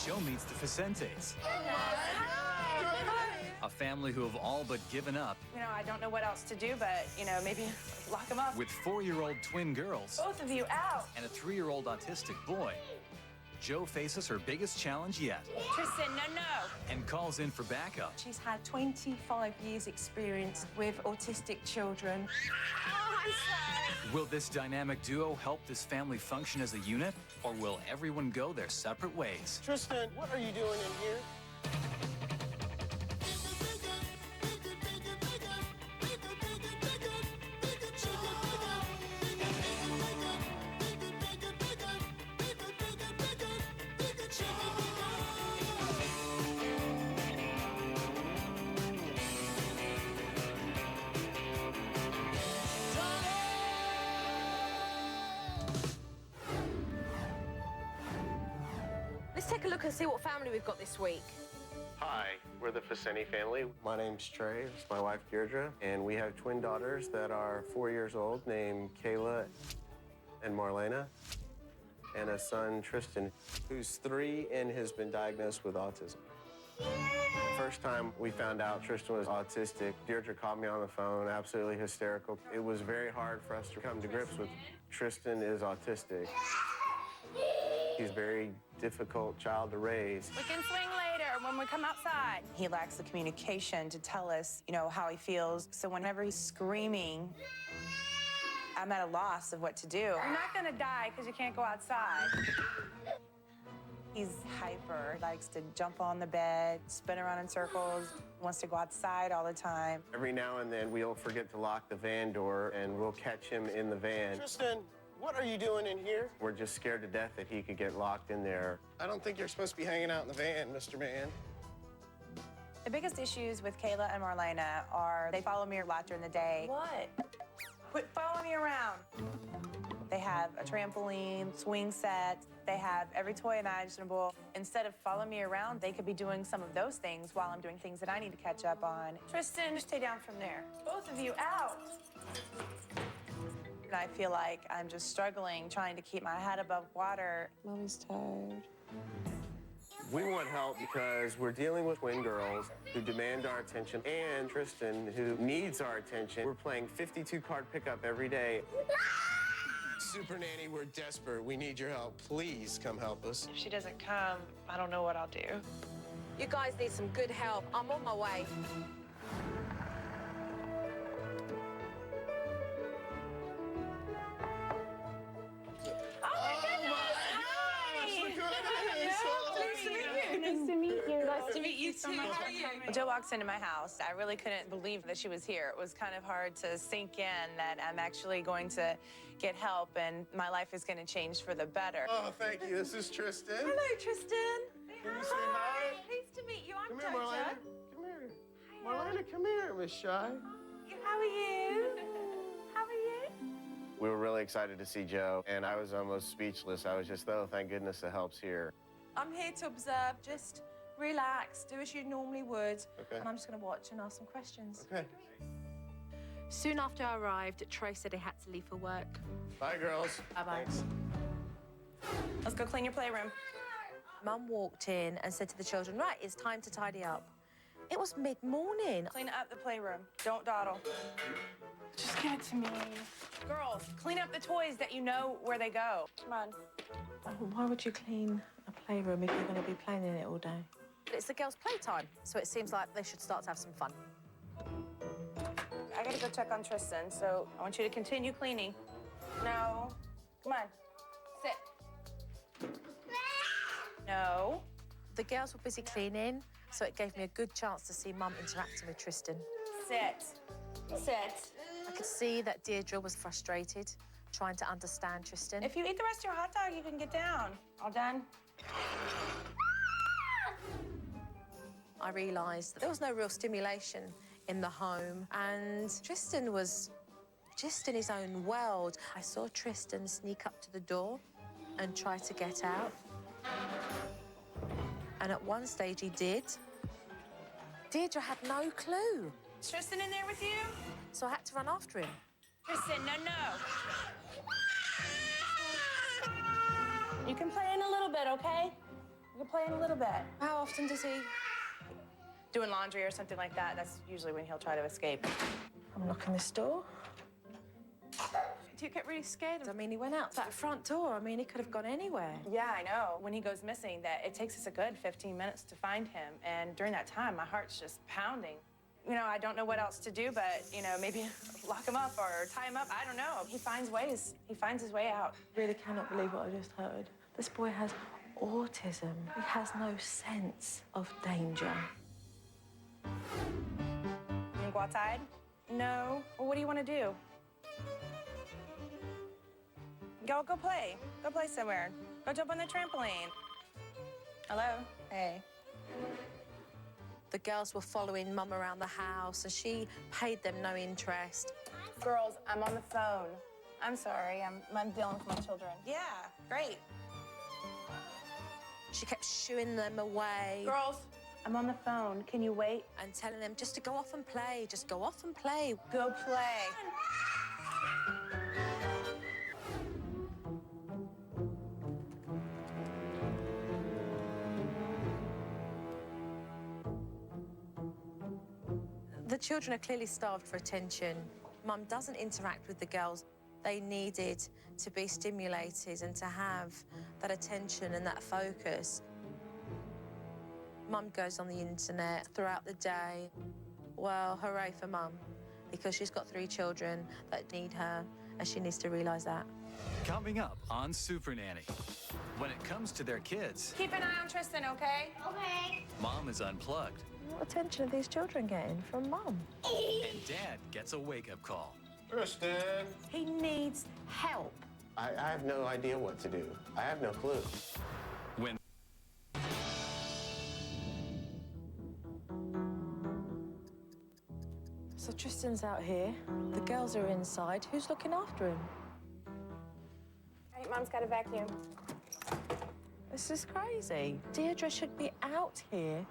Joe meets the Vicentes. A family who have all but given up. You know, I don't know what else to do, but, you know, maybe lock them up. With 4-year-old twin girls. Both of you out. And a 3-year-old autistic boy. Joe faces her biggest challenge yet. Tristan, no. And calls in for backup. She's had 25 years experience with autistic children. Oh, I'm sorry. Will this dynamic duo help this family function as a unit, or will everyone go their separate ways? Tristan, what are you doing in here? Let's take a look and see what family we've got this week. Hi, we're the Vicente family. My name's Trey, it's my wife Deirdre, and we have twin daughters that are 4 years old named Kayla and Marlena, and a son, Tristan, who's 3 and has been diagnosed with autism. First time we found out Tristan was autistic, Deirdre called me on the phone, absolutely hysterical. It was very hard for us to come to grips with Tristan is autistic. He's a very difficult child to raise. We can swing later when we come outside. He lacks the communication to tell us, you know, how he feels. So whenever he's screaming, I'm at a loss of what to do. You're not gonna die because you can't go outside. He's hyper, likes to jump on the bed, spin around in circles, wants to go outside all the time. Every now and then we'll forget to lock the van door and we'll catch him in the van. Tristan, what are you doing in here? We're just scared to death that he could get locked in there. I don't think you're supposed to be hanging out in the van, Mr. Man. The biggest issues with Kayla and Marlena are they follow me a lot during the day. What? Quit following me around. They have a trampoline, swing set. They have every toy imaginable. Instead of following me around, they could be doing some of those things while I'm doing things that I need to catch up on. Tristan, stay down from there. Both of you out. And I feel like I'm just struggling, trying to keep my head above water. Mommy's tired. We want help because we're dealing with twin girls who demand our attention and Tristan who needs our attention. We're playing 52-card pickup every day. Supernanny, we're desperate. We need your help. Please come help us. If she doesn't come, I don't know what I'll do. You guys need some good help. I'm on my way. Nice to meet you too. How are you? Joe walks into my house. I really couldn't believe that she was here. It was kind of hard to sink in that I'm actually going to get help and my life is going to change for the better. Oh, thank you. This is Tristan. Hello, Tristan. Can you say hi? Pleased to meet you. I'm Come here, Jojo. Marlena. Come here. Marlena, come here, Miss Shy. How are you? How are you? We were really excited to see Joe, and I was almost speechless. I was just, oh, thank goodness the help's here. I'm here to observe. Just relax, do as you normally would. Okay. And I'm just going to watch and ask some questions. Okay. Soon after I arrived, Trey said he had to leave for work. Bye, girls. Bye-bye. Thanks. Let's go clean your playroom. Mum walked in and said to the children, right, it's time to tidy up. It was mid-morning. Clean up the playroom. Don't dawdle. Just give it to me. Girls, clean up the toys that you know where they go. Come on. Why would you clean a playroom if you're going to be playing in it all day? But it's the girls' playtime, so it seems like they should start to have some fun. I gotta go check on Tristan, so I want you to continue cleaning. No. Come on. Sit. No. The girls were busy cleaning, so it gave me a good chance to see Mum interacting with Tristan. Sit. Sit. I could see that Deirdre was frustrated, trying to understand Tristan. If you eat the rest of your hot dog, you can get down. All done? I realised that there was no real stimulation in the home, and Tristan was just in his own world. I saw Tristan sneak up to the door and try to get out. And at one stage he did. Deirdre had no clue. Is Tristan in there with you? So I had to run after him. Tristan, no. You can play in a little bit, okay? You can play in a little bit. How often does he? Doing laundry or something like that, that's usually when he'll try to escape. I'm knocking this door. Do you get really scared? I mean, he went out that front door. I mean, he could have gone anywhere. Yeah, I know. When he goes missing, that it takes us a good 15 minutes to find him. And during that time, my heart's just pounding. You know, I don't know what else to do, but, you know, maybe lock him up or tie him up. I don't know. He finds ways. He finds his way out. Really cannot believe what I just heard. This boy has autism. He has no sense of danger. You wanna go outside? No. Well, what do you want to do? Go play. Go play somewhere. Go jump on the trampoline. Hello? Hey. The girls were following Mum around the house, and she paid them no interest. Girls, I'm on the phone. I'm sorry. I'm dealing with my children. Yeah, great. She kept shooing them away. Girls, I'm on the phone. Can you wait? And telling them just to go off and play, just go off and play. Go play. The children are clearly starved for attention. Mum doesn't interact with the girls. They needed to be stimulated and to have that attention and that focus. Mum goes on the internet throughout the day. Well, hooray for Mum, because she's got 3 children that need her, and she needs to realise that. Coming up on Supernanny. When it comes to their kids, Keep an eye on Tristan, okay? Okay. Mom is unplugged What attention are these children getting from Mum? and Dad gets a wake-up call. Tristan, He needs help. I have no idea what to do. I have no clue. When So Tristan's out here. The girls are inside. Who's looking after him? Hey, Mom's got a vacuum. This is crazy. Deirdre should be out here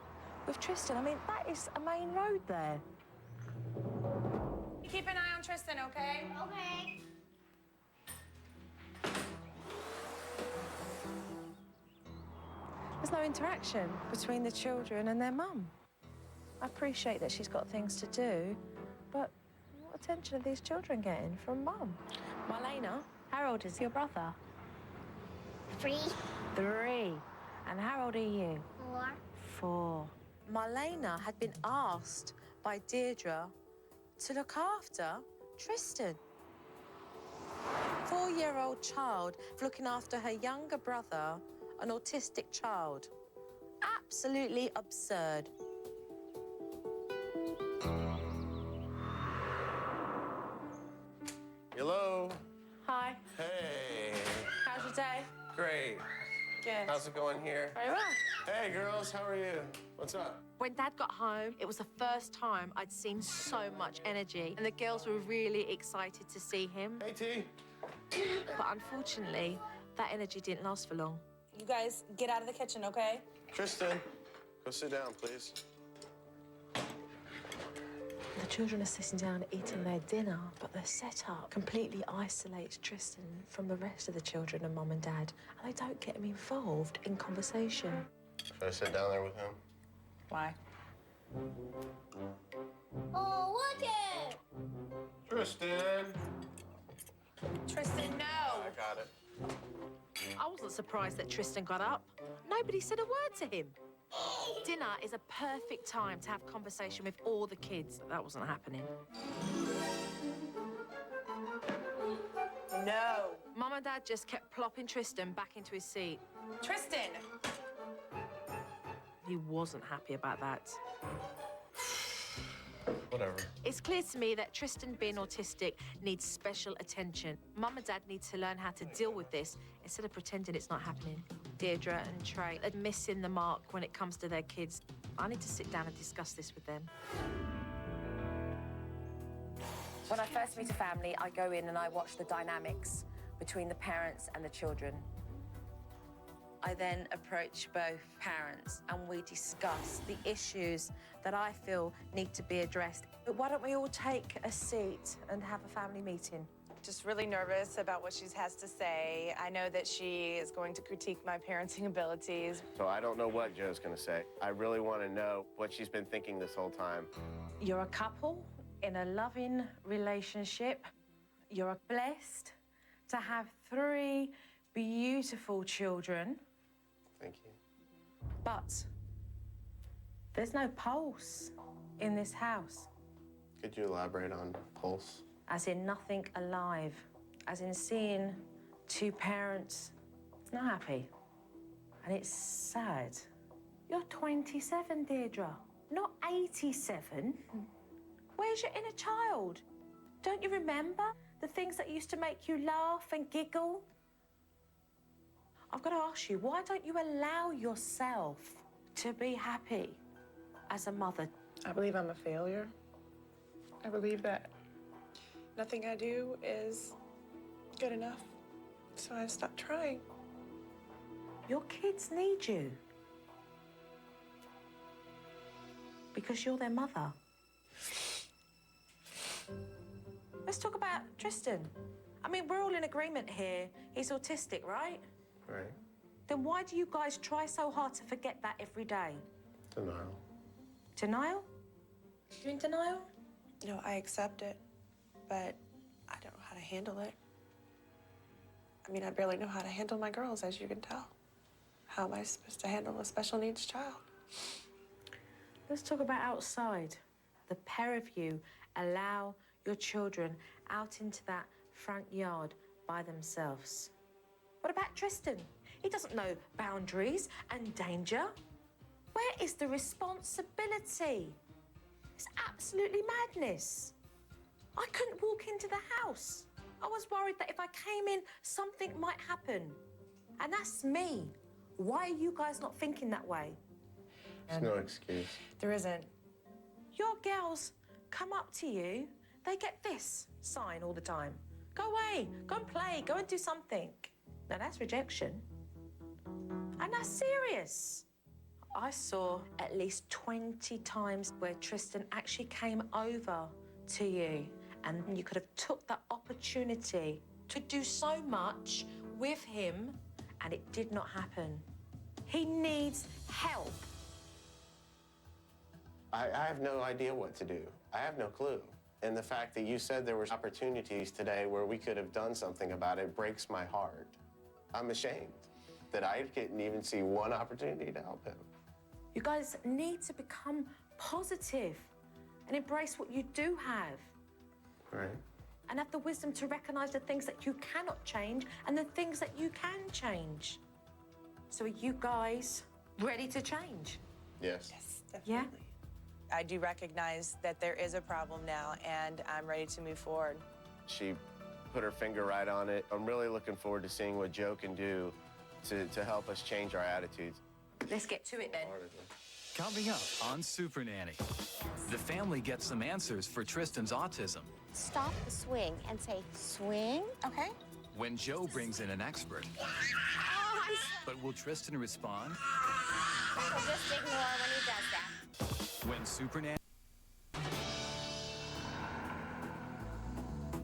with Tristan. I mean, that is a main road there. Keep an eye on Tristan, okay? Okay. There's no interaction between the children and their mum. I appreciate that she's got things to do, but what attention are these children getting from Mum? Marlena, how old is your brother? 3, 3. And how old are you? 4. 4. Marlena had been asked by Deirdre to look after Tristan. 4-year-old child looking after her younger brother, an autistic child. Absolutely absurd. Hello. Hi. Hey. How's your day? Great. Good. How's it going here? Very well. Hey, girls, how are you? What's up? When Dad got home, it was the first time I'd seen so much energy, and the girls were really excited to see him. Hey, T. But unfortunately, that energy didn't last for long. You guys get out of the kitchen, okay? Tristan, go sit down, please. The children are sitting down eating their dinner, but the setup completely isolates Tristan from the rest of the children and Mum and Dad, and they don't get him involved in conversation. Should I sit down there with him? Why? Oh, look it! Tristan. Tristan, no! I got it. I wasn't surprised that Tristan got up. Nobody said a word to him. Dinner is a perfect time to have conversation with all the kids. That wasn't happening. No. Mum and Dad just kept plopping Tristan back into his seat. Tristan! He wasn't happy about that. Whatever. It's clear to me that Tristan being autistic needs special attention. Mum and Dad need to learn how to deal with this instead of pretending it's not happening. Deirdre and Trey are missing the mark when it comes to their kids. I need to sit down and discuss this with them. When I first meet a family, I go in and I watch the dynamics between the parents and the children. I then approach both parents and we discuss the issues that I feel need to be addressed. But why don't we all take a seat and have a family meeting? Just really nervous about what she has to say. I know that she is going to critique my parenting abilities. So I don't know what Joe's gonna say. I really want to know what she's been thinking this whole time. You're a couple in a loving relationship. You're blessed to have 3 beautiful children. Thank you. But there's no pulse in this house. Could you elaborate on pulse? As in nothing alive. As in seeing 2 parents not happy. And it's sad. You're 27, Deirdre, not 87. Where's your inner child? Don't you remember the things that used to make you laugh and giggle? I've got to ask you, why don't you allow yourself to be happy as a mother? I believe I'm a failure. I believe that nothing I do is good enough. So I've stopped trying. Your kids need you. Because you're their mother. Let's talk about Tristan. I mean, we're all in agreement here. He's autistic, right? Right. Then why do you guys try so hard to forget that every day? Denial. Denial? You in denial? No, I accept it, but I don't know how to handle it. I mean, I barely know how to handle my girls, as you can tell. How am I supposed to handle a special needs child? Let's talk about outside. The pair of you allow your children out into that front yard by themselves. What about Tristan? He doesn't know boundaries and danger. Where is the responsibility? It's absolutely madness. I couldn't walk into the house. I was worried that if I came in, something might happen. And that's me. Why are you guys not thinking that way? There's no excuse. There isn't. Your girls come up to you, they get this sign all the time. Go away, go and play, go and do something. Now that's rejection. And that's serious. I saw at least 20 times where Tristan actually came over to you and you could have took that opportunity to do so much with him and it did not happen. He needs help. I have no idea what to do. I have no clue. And the fact that you said there were opportunities today where we could have done something about it breaks my heart. I'm ashamed that I didn't even see one opportunity to help him. You guys need to become positive and embrace what you do have. Right. And have the wisdom to recognize the things that you cannot change and the things that you can change. So are you guys ready to change? Yes. Yes, definitely. Yeah? I do recognize that there is a problem now, and I'm ready to move forward. She put her finger right on it. I'm really looking forward to seeing what Joe can do to help us change our attitudes. Let's get to it then. Coming up on Supernanny, the family gets some answers for Tristan's autism. Stop the swing and say, swing. Okay. When Joe brings in an expert. But will Tristan respond? So just ignore when he does that. When Supernanny...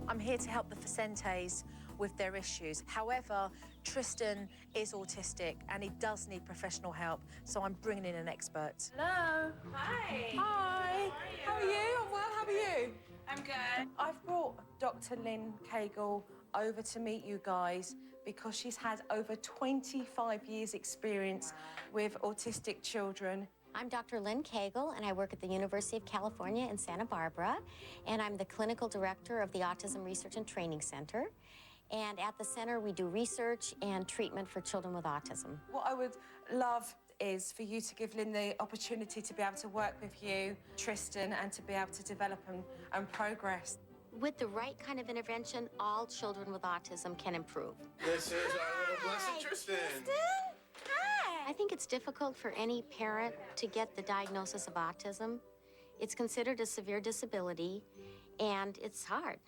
I'm here to help the Facentes with their issues. However, Tristan is autistic and he does need professional help, so I'm bringing in an expert. Hello. Hi. Hi. How are you? I'm well. How are you? I'm good. I've brought Dr. Lynn Cagle over to meet you guys because she's had over 25 years experience with autistic children. I'm Dr. Lynn Cagle, and I work at the University of California in Santa Barbara, and I'm the clinical director of the Autism Research and Training Center. And at the center, we do research and treatment for children with autism. What I would love is for you to give Lynn the opportunity to be able to work with you, Tristan, and to be able to develop and progress. With the right kind of intervention, all children with autism can improve. This is our little blessed Tristan. I think it's difficult for any parent to get the diagnosis of autism. It's considered a severe disability, and it's hard.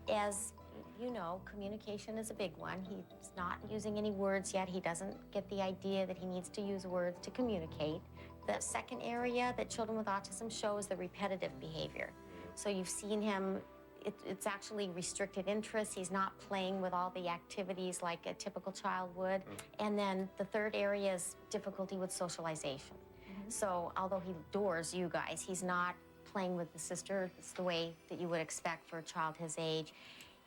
As you know, communication is a big one. He's not using any words yet. He doesn't get the idea that he needs to use words to communicate. The second area that children with autism show is the repetitive behavior. So you've seen him It's actually restricted interest. He's not playing with all the activities like a typical child would. And then the third area is difficulty with socialization. So although he adores you guys, he's not playing with the sister. It's the way that you would expect for a child his age.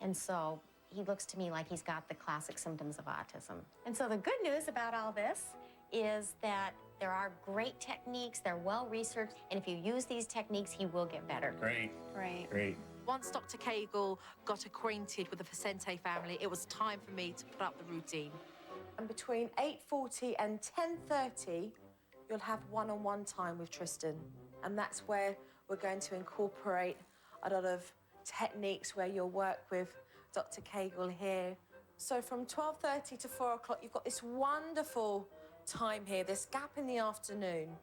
And so he looks to me like he's got the classic symptoms of autism. And so the good news about all this is that there are great techniques, they're well-researched, and if you use these techniques, he will get better. Great. Right. Great. Once Dr. Cagle got acquainted with the Vicente family, it was time for me to put up the routine. And between 8:40 and 10:30, you'll have one-on-one time with Tristan. And that's where we're going to incorporate a lot of techniques where you'll work with Dr. Cagle here. So from 12:30 to 4 o'clock, you've got this wonderful time here, this gap in the afternoon.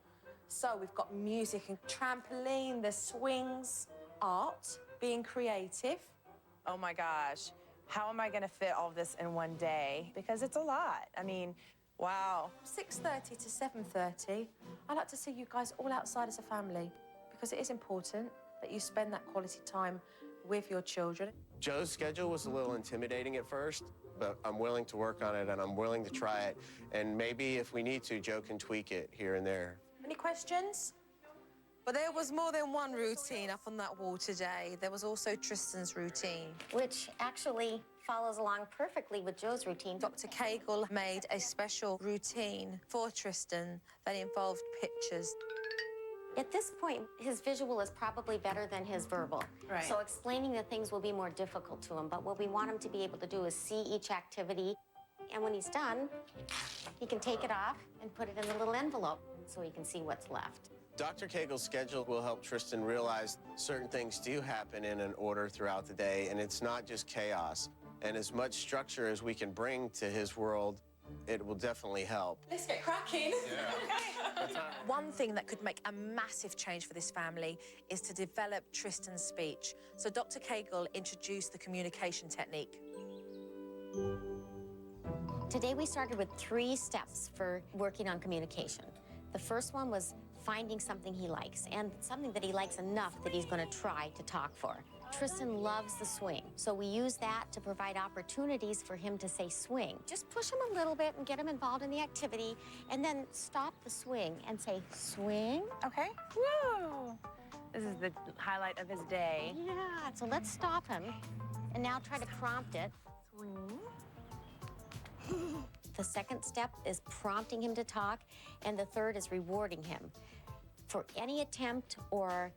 So we've got music and trampoline, the swings, art, being creative. Oh my gosh, how am I gonna fit all of this in one day? Because it's a lot. I mean, wow. 6:30 to 7:30, I like to see you guys all outside as a family because it is important that you spend that quality time with your children. Joe's schedule was a little intimidating at first, but I'm willing to work on it and I'm willing to try it. And maybe if we need to, Joe can tweak it here and there. Any questions? But there was more than one routine up on that wall today. There was also Tristan's routine. Which actually follows along perfectly with Joe's routine. Dr. Cagle made a special routine for Tristan that involved pictures. At this point, his visual is probably better than his verbal. Right. So explaining the things will be more difficult to him, but what we want him to be able to do is see each activity, and when he's done, he can take it off and put it in the little envelope so he can see what's left. Dr. Cagle's schedule will help Tristan realize certain things do happen in an order throughout the day, and it's not just chaos. And as much structure as we can bring to his world, it will definitely help. Let's get cracking. One thing that could make a massive change for this family is to develop Tristan's speech. So Dr. Cagle introduced the communication technique. Today we started with 3 steps for working on communication. The first one was finding something he likes, and something that he likes enough that he's going to try to talk for. Tristan loves the swing, so we use that to provide opportunities for him to say swing. Just push him a little bit and get him involved in the activity, and then stop the swing and say swing. Okay. Woo! This is the highlight of his day. Yeah, so let's stop him, and now try to prompt it. Swing. The second step is prompting him to talk, and the third is rewarding him for any attempt or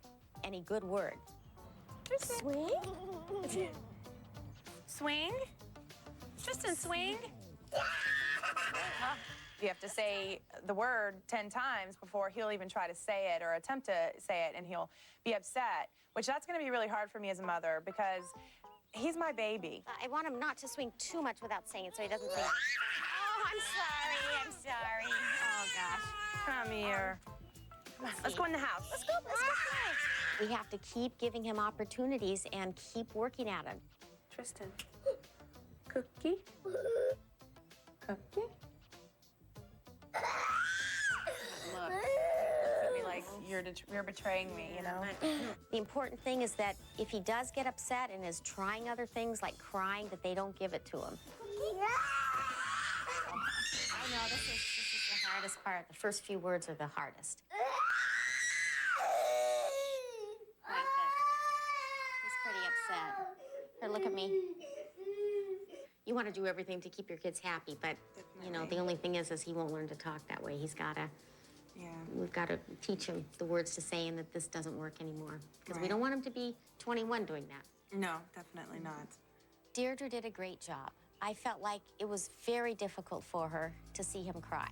any good word. Swing? Swing? Tristan, swing? You have to say the word 10 times before he'll even try to say it or attempt to say it, and he'll be upset, which that's going to be really hard for me as a mother because he's my baby. I want him not to swing too much without saying it so he doesn't think, oh, I'm sorry. Oh, gosh. Come here. Come on, let's go in the house. Let's go. We have to keep giving him opportunities and keep working at him. Tristan. Cookie. Cookie. Look. It's gonna be like you're betraying me, you know? The important thing is that if he does get upset and is trying other things like crying, that they don't give it to him. I know, this is the hardest part. The first few words are the hardest. He's pretty upset. Here, look at me. You want to do everything to keep your kids happy, but, you know, the only thing is he won't learn to talk that way. He's got to... Yeah. We've got to teach him the words to say and that this doesn't work anymore. Because we Right. don't want him to be 21 doing that. No, definitely not. Deirdre did a great job. I felt like it was very difficult for her to see him cry.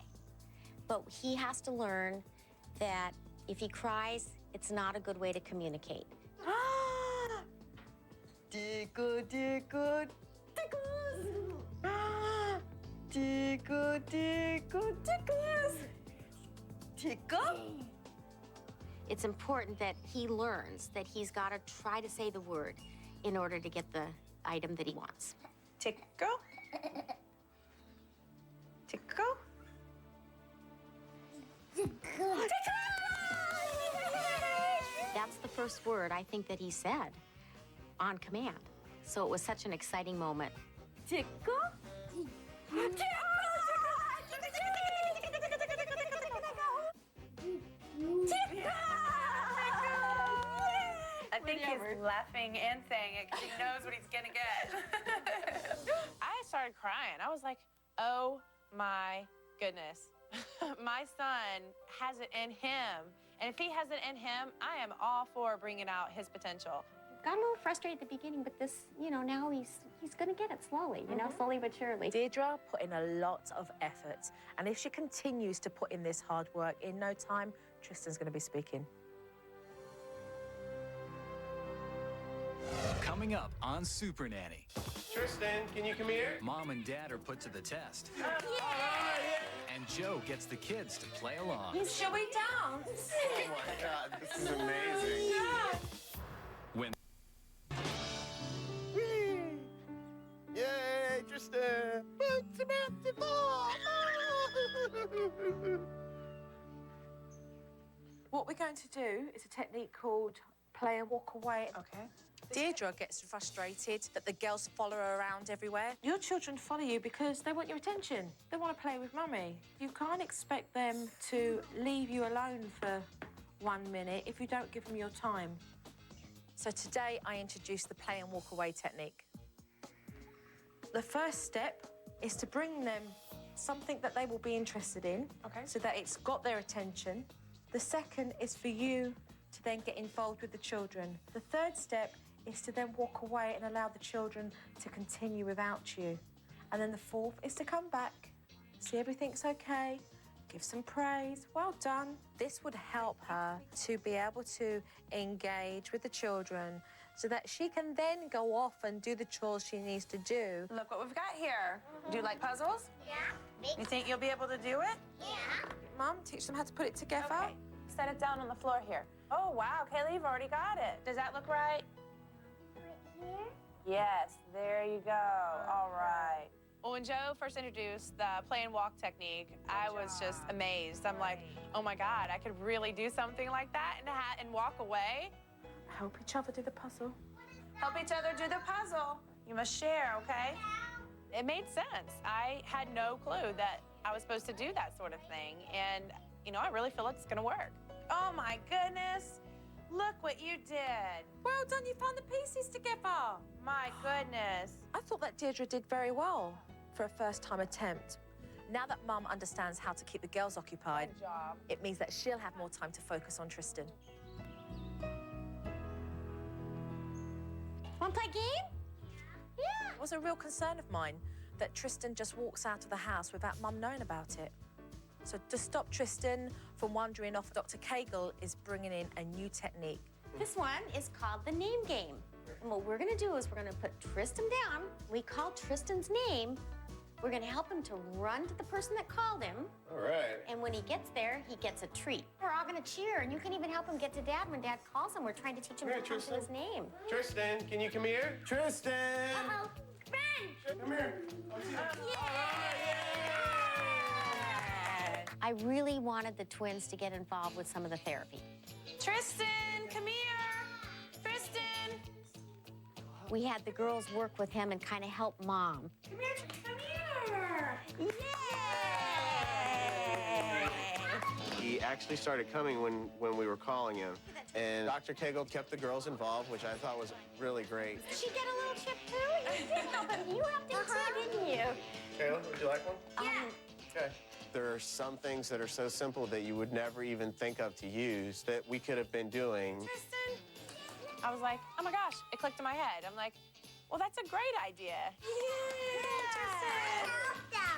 But he has to learn that if he cries, it's not a good way to communicate. Tickle, tickle, tickles. Tickle, tickle, tickles. Tickle. It's important that he learns that he's got to try to say the word in order to get the item that he wants. Tickle. Tickle. That's the first word I think that he said on command. So it was such an exciting moment. Tickle? I think he's laughing and saying it because he knows what he's gonna get. I started crying. I was like, oh my goodness. My son has it in him. And if he has it in him, I am all for bringing out his potential. Got a little frustrated at the beginning, but this, now he's gonna get it slowly, slowly but surely. Deirdre put in a lot of effort, and if she continues to put in this hard work, in no time, Tristan's going to be speaking. Coming up on Supernanny, Tristan, can you come here? Mom and Dad are put to the test. And Joe gets the kids to play along. Shall we dance? Oh my God, this is amazing. When Yay, Tristan! What we're going to do is a technique called play and walk away. Okay. Deirdre gets frustrated that the girls follow her around everywhere. Your children follow you because they want your attention. They want to play with mummy. You can't expect them to leave you alone for 1 minute if you don't give them your time. So today I introduced the play and walk away technique. The first step is to bring them something that they will be interested in, so that it's got their attention. The second is for you to then get involved with the children. The third step is to then walk away and allow the children to continue without you. And then the fourth is to come back, see everything's okay, give some praise, well done. This would help her to be able to engage with the children so that she can then go off and do the chores she needs to do. Look what we've got here. Do you like puzzles? Yeah. You think you'll be able to do it? Yeah. Mum, teach them how to put it together. Okay. Set it down on the floor here. Oh, wow, Kayla, you've already got it. Does that look right? Yes, there you go. All right. Well, when Joe first introduced the play and walk technique, I was just amazed. I'm like, oh my God, I could really do something like that and walk away. Help each other do the puzzle. Help each other do the puzzle. You must share, okay? It made sense. I had no clue that I was supposed to do that sort of thing. And, I really feel like it's gonna work. Oh my goodness. Look what you did. Well done, you found the pieces together. My goodness. I thought that Deirdre did very well for a first-time attempt. Now that Mum understands how to keep the girls occupied, Good job. it means that she'll have more time to focus on Tristan. Want to play a game? Yeah. It was a real concern of mine that Tristan just walks out of the house without Mum knowing about it. So to stop Tristan from wandering off, Dr. Cagle is bringing in a new technique. This one is called the name game. And what we're gonna do is we're gonna put Tristan down. We call Tristan's name. We're gonna help him to run to the person that called him. All right. And when he gets there, he gets a treat. We're all gonna cheer, and you can even help him get to Dad when Dad calls him. We're trying to teach him to come to his name. Tristan, can you come here? Tristan! Uh-oh. Ben! Come here. I really wanted the twins to get involved with some of the therapy. Tristan, come here. Tristan. We had the girls work with him and kind of help Mom. Come here. Come here. Yay! He actually started coming when we were calling him. And Dr. Cagle kept the girls involved, which I thought was really great. Did she get a little chip too? You did help him. You helped him too, didn't you? Kayla, would you like one? Yeah. Okay. There are some things that are so simple that you would never even think of to use that we could have been doing. Tristan. I was like, oh my gosh, it clicked in my head. I'm like, well, that's a great idea. Yeah, Tristan.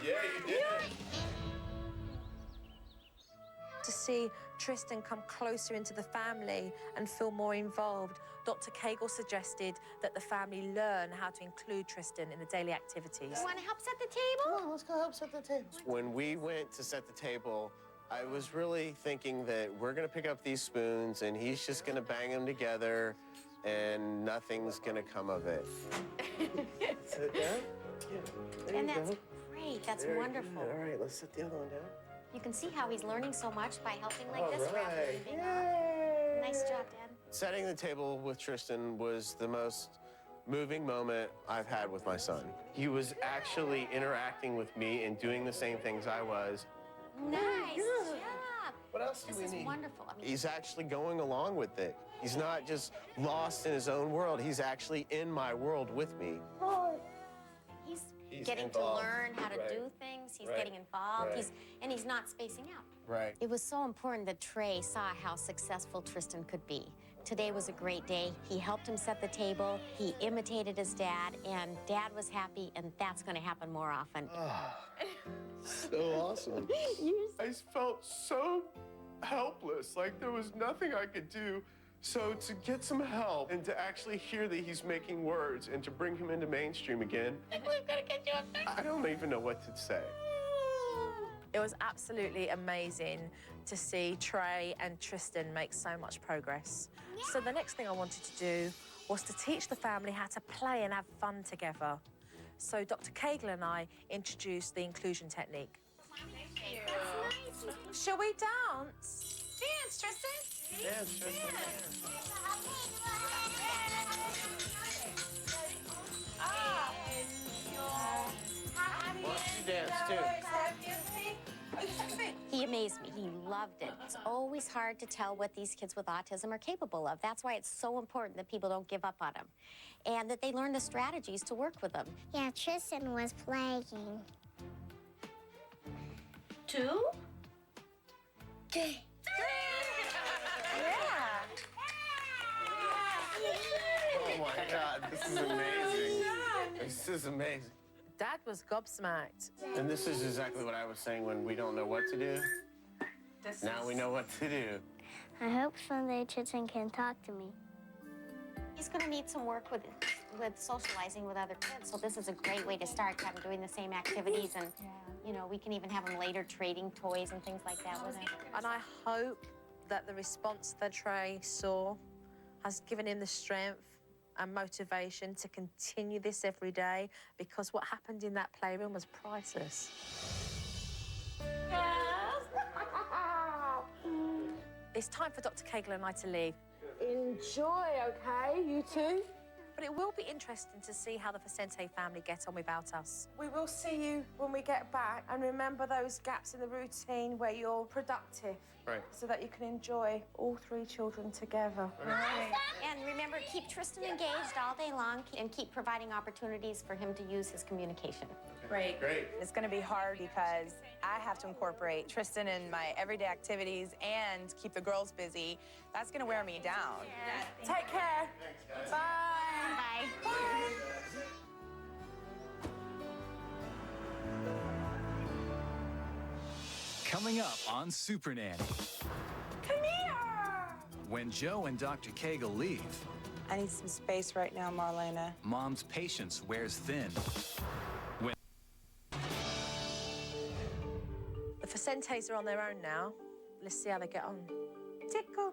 Yeah, you did. To see Tristan come closer into the family and feel more involved, Dr. Cagle suggested that the family learn how to include Tristan in the daily activities. You want to help set the table? Come on, let's go help set the table. When we went to set the table, I was really thinking that we're going to pick up these spoons and he's just going to bang them together and nothing's going to come of it. Sit down. Yeah, And that's great. That's wonderful. All right, let's set the other one down. You can see how he's learning so much by helping like All this rather right. than being up. Nice job, Dad. Setting the table with Tristan was the most moving moment I've had with my son. He was actually interacting with me and doing the same things I was. Nice job. What else do we need? This is wonderful. I mean, He's actually going along with it. He's not just lost in his own world. He's actually in my world with me. he's getting involved. to learn how to Right. do things. He's Right. getting involved. Right. He's not spacing out. Right. It was so important that Trey saw how successful Tristan could be. Today was a great day. He helped him set the table. He imitated his dad, and Dad was happy, and that's going to happen more often. So awesome. I felt so helpless, like there was nothing I could do. So to get some help and to actually hear that he's making words and to bring him into mainstream again, I don't even know what to say. It was absolutely amazing to see Trey and Tristan make so much progress. So the next thing I wanted to do was to teach the family how to play and have fun together. So Dr. Cagle and I introduced the inclusion technique. Shall we dance? Dance, Tristan. Dance, Tristan. Why don't you dance too? He amazed me. He loved it. It's always hard to tell what these kids with autism are capable of. That's why it's so important that people don't give up on them and that they learn the strategies to work with them. Yeah, Tristan was playing. 2? Oh my God, this is amazing. This is amazing. Dad was gobsmacked. And this is exactly what I was saying when we don't know what to do. Now we know what to do. I hope someday Tristan can talk to me. He's going to need some work with socializing with other kids, so this is a great way to start, have him doing the same activities, and, you know, we can even have him later trading toys and things like that with him. And I hope that the response that Trey saw has given him the strength and motivation to continue this every day, because what happened in that playroom was priceless. It's time for Dr. Cagle and I to leave. Enjoy, okay, you two? But it will be interesting to see how the Vicente family get on without us. We will see you when we get back, and remember those gaps in the routine where you're productive. Right. So that you can enjoy all 3 children together. And remember, keep Tristan engaged all day long and keep providing opportunities for him to use his communication. Great. Great. It's going to be hard because I have to incorporate Tristan in my everyday activities and keep the girls busy. That's going to wear me down. Take care. Bye. Bye. Coming up on Supernanny. Come here! When Joe and Dr. Cagle leave, I need some space right now, Marlena. Mom's patience wears thin. When The Vicentes are on their own now. Let's see how they get on. Tickle.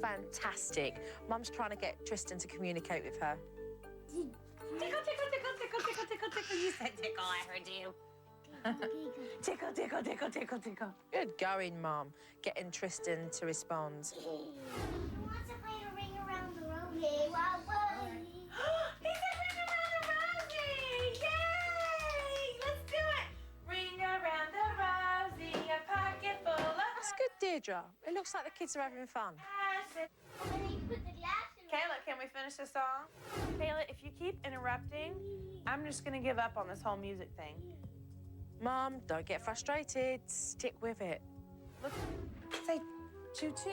Fantastic. Mum's trying to get Tristan to communicate with her. Tickle, tickle, tickle, tickle, tickle, tickle, tickle. You said tickle, I heard you. Tickle, tickle, tickle, tickle, tickle. Good going, Mum. Getting Tristan to respond. Wants to play the ring around the rosy. Wow, wow. He said ring around the rosy! Yay! Let's do it! Ring around the rosy, a pocket full of... That's good, Deirdre. It looks like the kids are having fun. Kayla, can we finish the song? Kayla, if you keep interrupting, I'm just gonna give up on this whole music thing. Mum, don't get frustrated. Stick with it. Look, say choo-choo.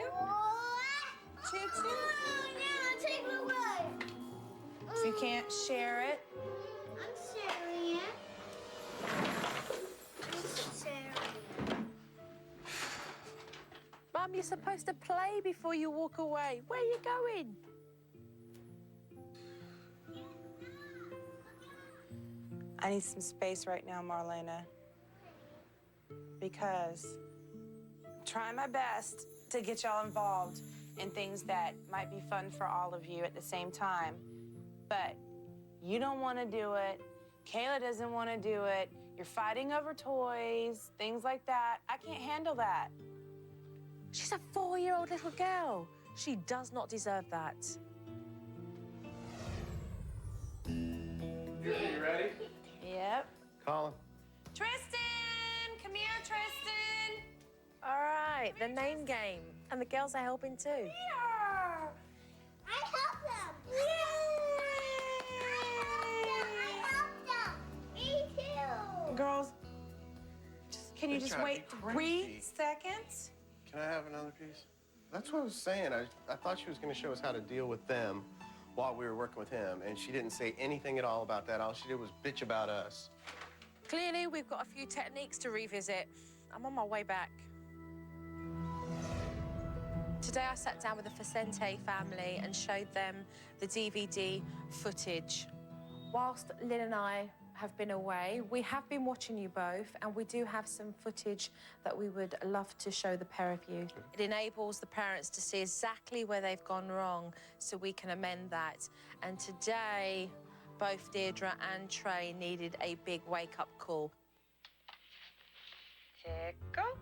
Choo-choo. No, take it away. So you can't share it? I'm sharing it. I'm sharing. Mum, you're supposed to play before you walk away. Where are you going? I need some space right now, Marlena. Because I'm trying my best to get y'all involved in things that might be fun for all of you at the same time. But you don't want to do it. Kayla doesn't want to do it. You're fighting over toys, things like that. I can't handle that. She's a 4-year-old little girl. She does not deserve that. You ready? Yep. Call him. Tristan! Come here, Tristan! All right, the name game. And the girls are helping too. I helped them. I helped them. Me too. Girls, can you They just try to wait be 3 crazy. seconds? Can I have another piece? That's what I was saying. I thought she was going to show us how to deal with them while we were working with him, and she didn't say anything at all about that. All she did was bitch about us. Clearly, we've got a few techniques to revisit. I'm on my way back. Today, I sat down with the Vicente family and showed them the DVD footage. Whilst Lynn and I have been away, we have been watching you both, and we do have some footage that we would love to show the pair of you. It enables the parents to see exactly where they've gone wrong so we can amend that. And today, both Deirdre and Trey needed a big wake-up call. Tickle.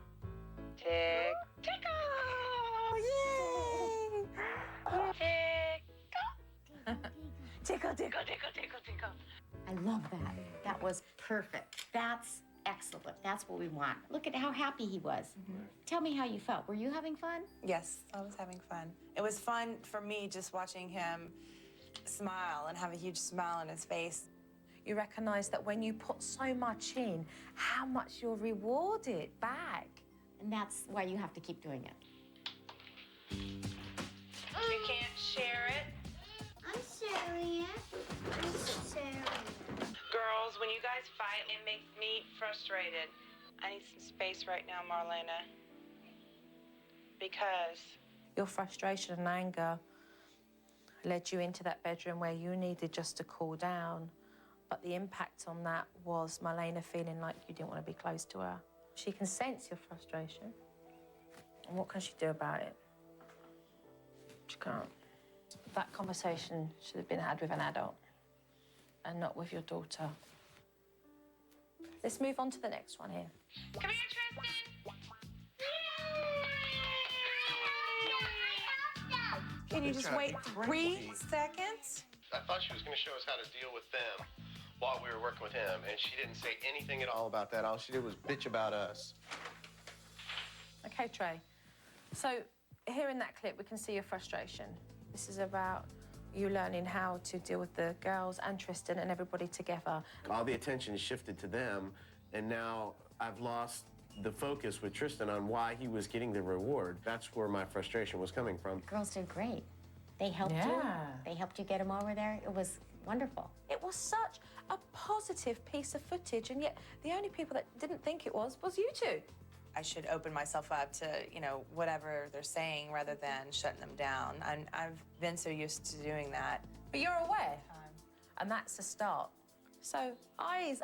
Tick. Tickle! Yay! Tickle, tickle, tickle, tickle, tickle. I love that. That was perfect. That's excellent. That's what we want. Look at how happy he was. Tell me how you felt. Were you having fun? Yes, I was having fun. It was fun for me just watching him smile and have a huge smile on his face. You recognise that when you put so much in, how much you're rewarded back. And that's why you have to keep doing it. You can't share it. I'm sharing it. I'm sharing it. Girls, when you guys fight, it makes me frustrated. I need some space right now, Marlena. Because Your frustration and anger led you into that bedroom where you needed just to cool down. But the impact on that was Marlena feeling like you didn't want to be close to her. She can sense your frustration. And what can she do about it? She can't. That conversation should have been had with an adult and not with your daughter. Let's move on to the next one here. come here, Tristan. Can you just wait 3 seconds? I thought she was going to show us how to deal with them while we were working with him, and she didn't say anything at all about that. All she did was bitch about us. Okay, Trey. So here in that clip, we can see your frustration. This is about you learning how to deal with the girls and Tristan and everybody together. All the attention shifted to them, and now I've lost the focus with Tristan on why he was getting the reward. That's where my frustration was coming from. Girls did great. They helped you. Yeah. They helped you get him over there. It was wonderful. It was such a positive piece of footage, and yet the only people that didn't think it was you two. I should open myself up to, whatever they're saying rather than shutting them down. I've been so used to doing that. But you're aware, and that's a start. So eyes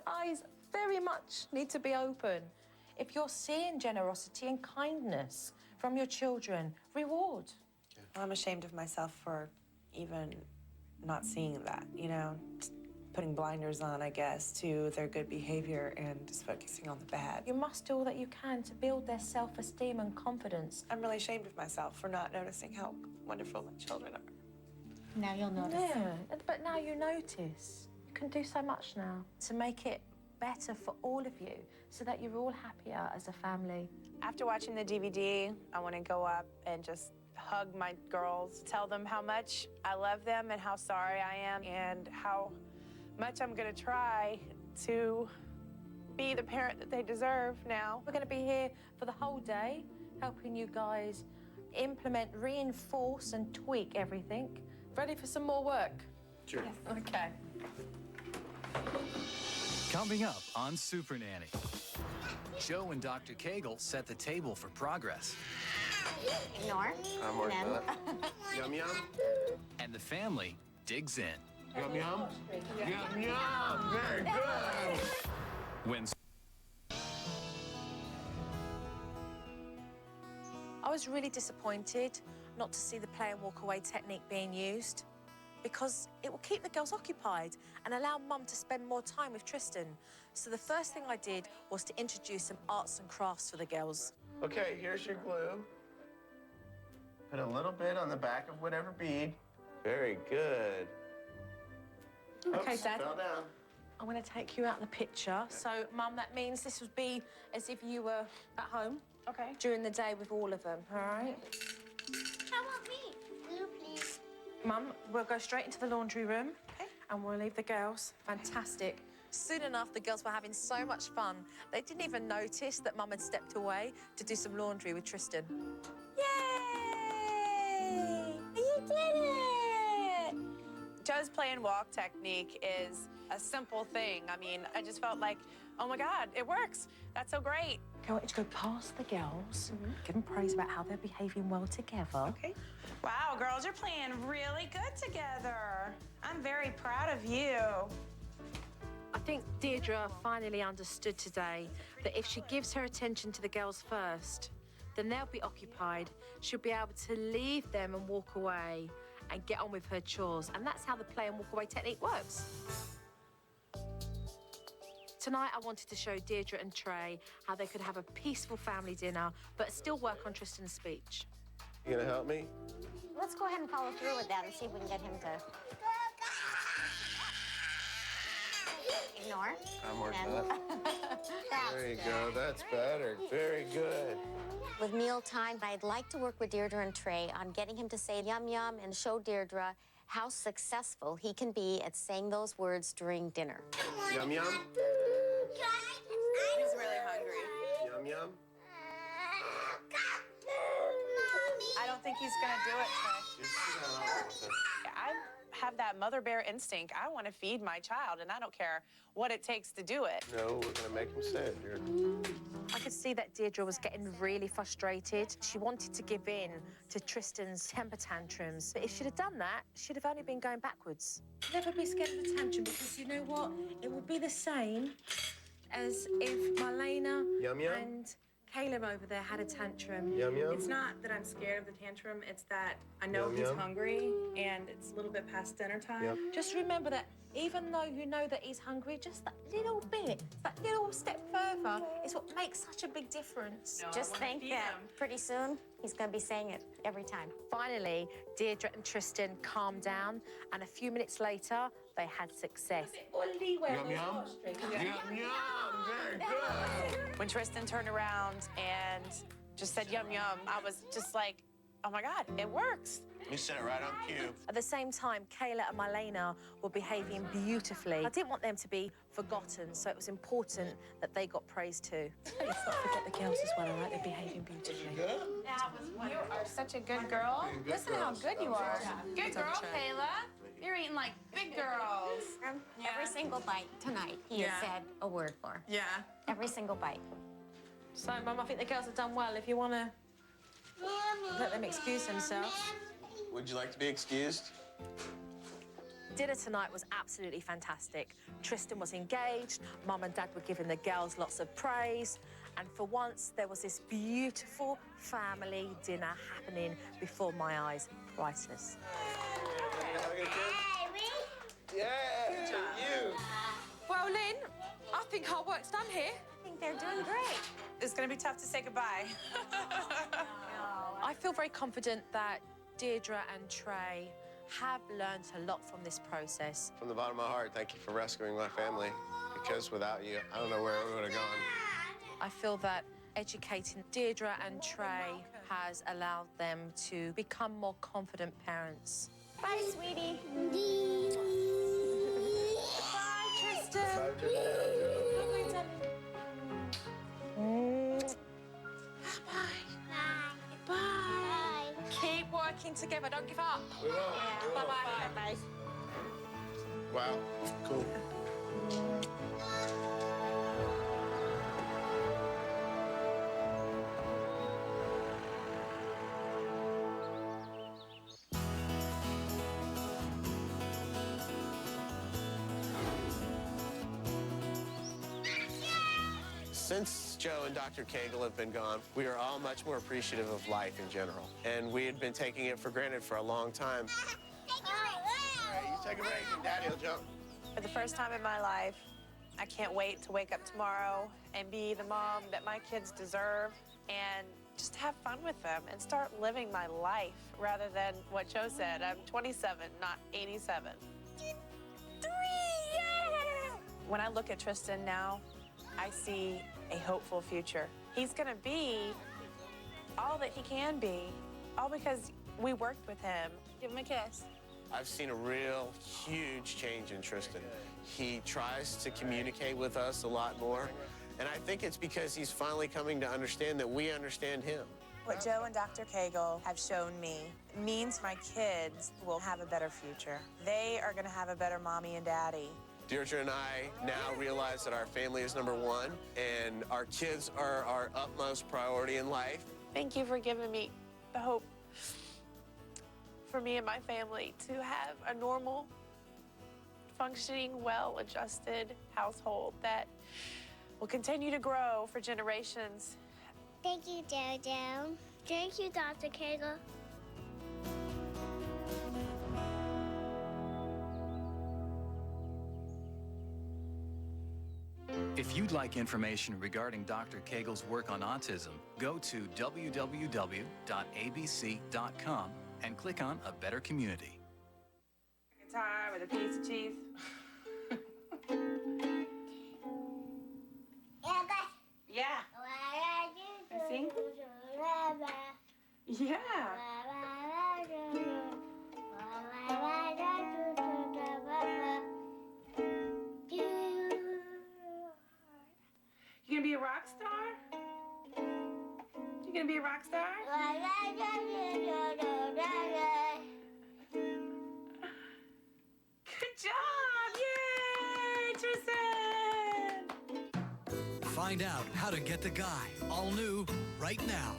very much need to be open. If you're seeing generosity and kindness from your children, reward. I'm ashamed of myself for even not seeing that, putting blinders on, I guess, to their good behavior and just focusing on the bad. You must do all that you can to build their self-esteem and confidence. I'm really ashamed of myself for not noticing how wonderful my children are. Now you'll notice. Yeah, but now you notice. You can do so much now to make it better for all of you so that you're all happier as a family. After watching the DVD, I want to go up and just hug my girls, tell them how much I love them and how sorry I am and how much I'm going to try to be the parent that they deserve now. We're going to be here for the whole day, helping you guys implement, reinforce, and tweak everything. Ready for some more work? Sure. Okay. Coming up on Supernanny, Joe and Dr. Cagle set the table for progress, Ignore. I'm working And on it. Yum, yum. and the family digs in. Yum, yum. Yum, yum. Very good. When I was really disappointed not to see the play and walk away technique being used because it will keep the girls occupied and allow Mum to spend more time with Tristan. So the first thing I did was to introduce some arts and crafts for the girls. Okay, here's your glue. Put a little bit on the back of whatever bead. Very good. Okay, Oops, Dad. fell down. I'm going to take you out of the picture. So, Mum, that means this would be as if you were at home. Okay. During the day with all of them, all right? How about me? Blue, please. Mum, we'll go straight into the laundry room. Okay. And we'll leave the girls. Fantastic. Soon enough, the girls were having so much fun. They didn't even notice that Mum had stepped away to do some laundry with Tristan. Yay! You did it! Joe's play and walk technique is a simple thing. I mean, I just felt like, oh my God, it works. That's so great. I want you to go past the girls, give them praise about how they're behaving well together. Okay. Wow, girls, you're playing really good together. I'm very proud of you. I think Deirdre finally understood today that if she gives her attention to the girls first, then they'll be occupied. She'll be able to leave them and walk away and get on with her chores. And that's how the play and walk away technique works. Tonight, I wanted to show Deirdre and Trey how they could have a peaceful family dinner, but still work on Tristan's speech. You gonna help me? Let's go ahead and follow through with that and see if we can get him to ignore. I'm working And- on it. There you go. That's better. Very good. With mealtime, I'd like to work with Deirdre and Trey on getting him to say yum yum and show Deirdre how successful he can be at saying those words during dinner. Yum yum. He's really hungry. Yum yum. I don't think he's gonna do it, Trey. Just sit down. I have that mother bear instinct. I want to feed my child, and I don't care what it takes to do it. No, we're gonna make him say it, Deirdre. I could see that Deirdre was getting really frustrated. She wanted to give in to Tristan's temper tantrums. But if she'd have done that, she'd have only been going backwards. Never be scared of a tantrum, because you know what? It would be the same as if Marlena Yum, yum. and Caleb over there had a tantrum. Yum yum. It's not that I'm scared of the tantrum. It's that I know Yum, he's yum. hungry, and it's a little bit past dinner time. Yep. Just remember that even though you know that he's hungry, just that little bit, that little step further is what makes such a big difference. No, I Just wanna think feed that him. pretty soon he's going to be saying it every time. Finally, Deirdre and Tristan calmed down, and a few minutes later, they had success. Yum yum. Yum yum. Very good. When Tristan turned around and just said yum yum, I was just like, oh my God, it works. You said it right on cue. At the same time, Kayla and Marlena were behaving beautifully. I didn't want them to be forgotten, so it was important that they got praise too. Let's not forget the girls as well, all right? They're behaving beautifully. You are such a good girl. Listen how good you are. Good girl, Kayla. You're eating like big girls. Every single bite tonight he has said a word for. Yeah. Every single bite. So, Mum, I think the girls have done well. If you want to let them excuse themselves. Would you like to be excused? Dinner tonight was absolutely fantastic. Tristan was engaged, Mum and Dad were giving the girls lots of praise, and for once there was this beautiful family dinner happening before my eyes. Priceless. Yeah. You. Well, Lynn, I think our work's done here. I think they're doing great. It's gonna be tough to say goodbye. I feel very confident that Deirdre and Trey have learned a lot from this process. From the bottom of my heart, thank you for rescuing my family. Because without you, I don't know where we would have gone. I feel that educating Deirdre and Trey has allowed them to become more confident parents. Bye, sweetie. Bye, Tristan. Bye. Keep working together. Don't give up. We won't. We won't. Bye. Wow. Cool. Since Joe and Dr. Cagle have been gone, we are all much more appreciative of life in general. And we had been taking it for granted for a long time. Hey, you take a break and Daddy will jump. For the first time in my life, I can't wait to wake up tomorrow and be the mom that my kids deserve and just have fun with them and start living my life rather than what Joe said. I'm 27, not 87. When I look at Tristan now, I see a hopeful future. He's gonna be all that he can be, all because we worked with him. Give him a kiss. I've seen a real huge change in Tristan. He tries to communicate with us a lot more, and I think it's because he's finally coming to understand that we understand him. What Joe and Dr. Cagle have shown me means my kids will have a better future. They are gonna have a better mommy and daddy. Deirdre and I now realize that our family is number one, and our kids are our utmost priority in life. Thank you for giving me the hope for me and my family to have a normal, functioning, well-adjusted household that will continue to grow for generations. Thank you, Jojo. Thank you, Dr. Cagle. If you'd like information regarding Dr. Cagle's work on autism, go to www.abc.com and click on A Better Community. Guitar with a piece of cheese. Yeah. I sing? Yeah. You gonna be a rock star? You gonna be a rock star? Good job! Yay, Tristan! Find out how to get the guy, all new, right now.